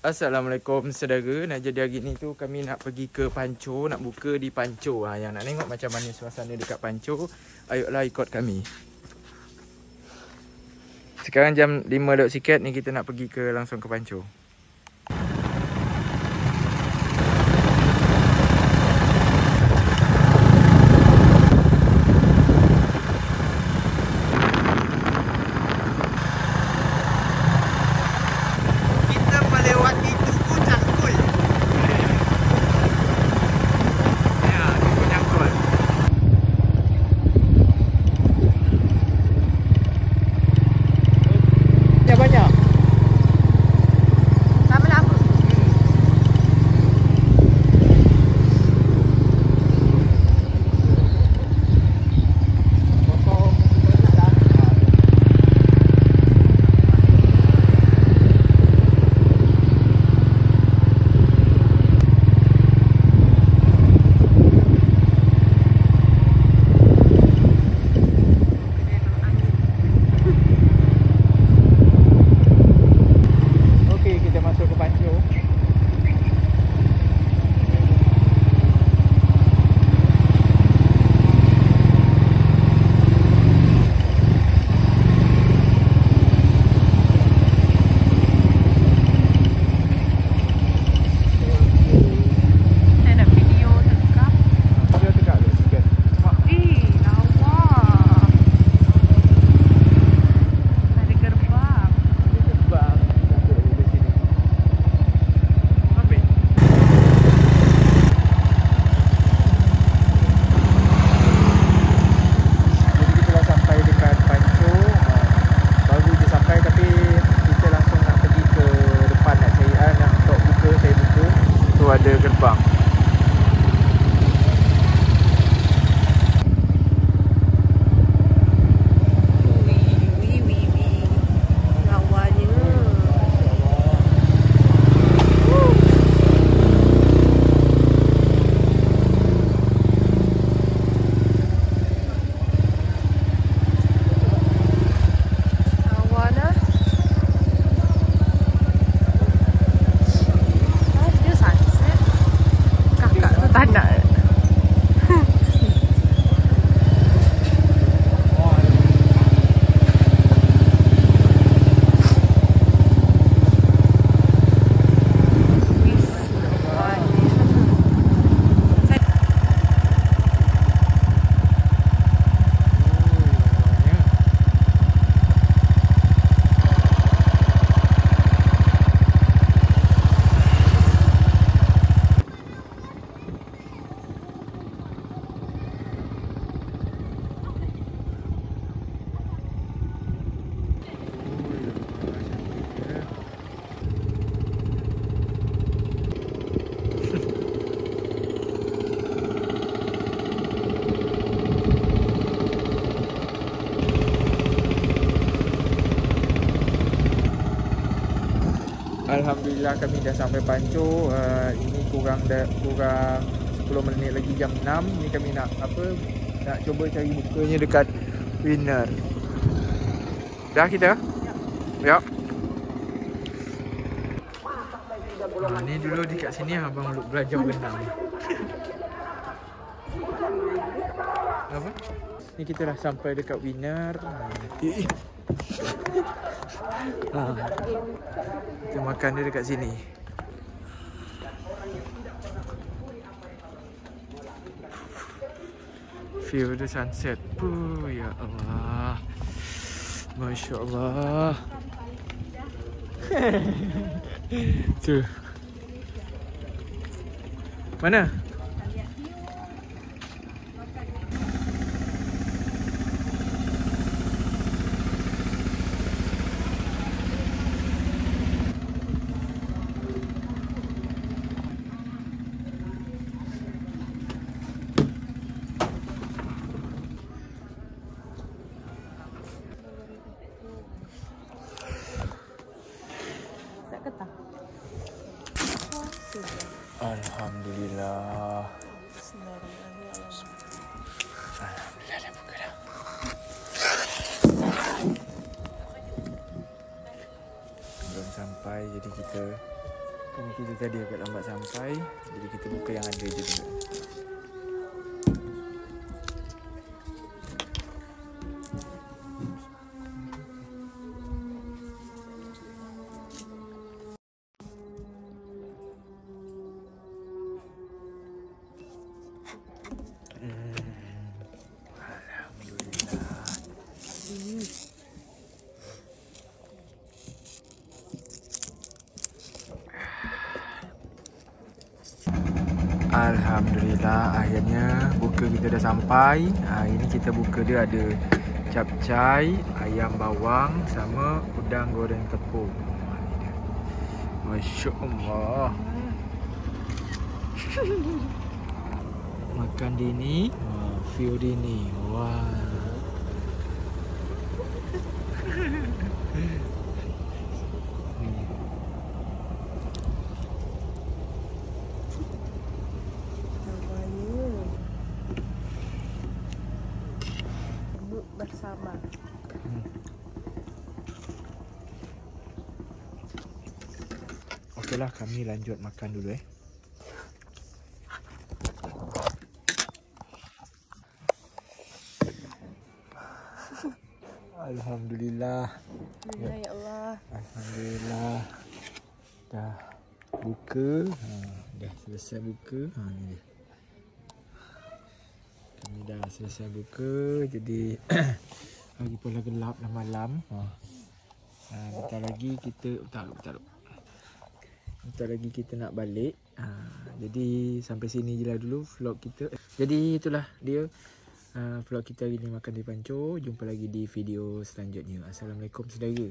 Assalamualaikum saudara. Nak jadi hari ni tu kami nak pergi ke Panco, nak buka di Panco. Yang nak tengok macam mana suasana dekat Panco, ayolah ikut kami. Sekarang jam 5 lewat sikit ni, kita nak pergi langsung ke Panco. Ada gerbang. Alhamdulillah kami dah sampai Panco. Ini kurang 10 minit lagi jam 6. Ni kami nak nak cuba cari bukanya dekat Winner. Dah kita? Ya. Ni dulu dekat sini abang belajar berenang. Apa? Ni kita dah sampai dekat Winner. Kita makan dia dekat sini. View the sunset. Ya Allah, Masya Allah. Tu mana? Alhamdulillah. Alhamdulillah dah buka dah. Belum sampai Jadi kita tadi agak lambat sampai, jadi kita buka yang ada je dulu. Alhamdulillah, akhirnya buka kita dah sampai. Ini kita buka dia ada capcay, ayam bawang sama udang goreng tepung. Ni dia. Masya Allah. Makan di ni, view di ni. Wah. Bersama. Okeylah, kami lanjut makan dulu Alhamdulillah. Ya Allah. Alhamdulillah. Dah buka. Dah selesai buka. Ni dia. Kami dah selesai buka. Jadi lagi pula gelap dah malam. Bentar lagi kita bentar lagi kita nak balik. Jadi sampai sini je lah dulu vlog kita. Jadi itulah dia vlog kita hari ni makan di Pancur. Jumpa lagi di video selanjutnya. Assalamualaikum saudara.